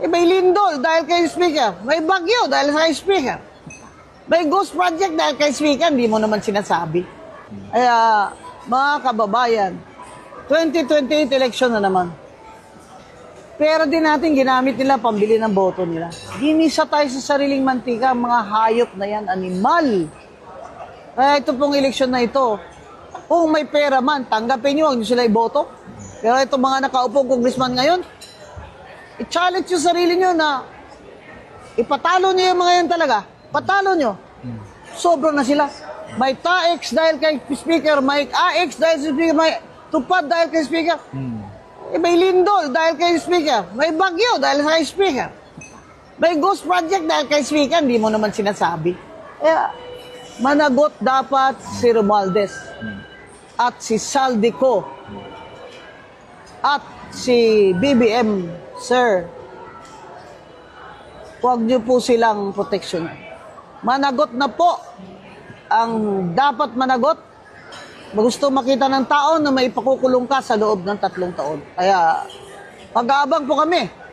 May lindol dahil kay Speaker. May bagyo dahil kay Speaker. May ghost project dahil kay Speaker. Hindi mo naman sinasabi. Kaya, mga kababayan, 2028 election na naman. Pera din natin ginamit nila pambili ng boto nila. Ginisa tayo sa sariling mantika, mga hayop na yan, animal. Kaya ito pong eleksyon na ito, kung may pera man, tanggapin nyo, huwag nyo sila iboto. Pero ito mga nakaupong congressman ngayon, i-challenge yung sarili nyo na ipatalo nyo yung mga yan talaga. Patalo nyo. Sobrang na sila. May TAEX dahil kay Speaker, may AX dahil kay Speaker, may tupad dahil kay Speaker. May lindol dahil kay Speaker. May bagyo dahil kay Speaker. May ghost project dahil kay Speaker. Hindi mo naman sinasabi. Kaya, managot dapat si Romualdez at si Saldico at si BBM, sir. Huwag niyo po silang proteksyonan. Managot na po ang dapat managot. Gusto makita ng tao na may pakukulong ka sa loob ng 3 taon. Kaya, mag-aabang po kami.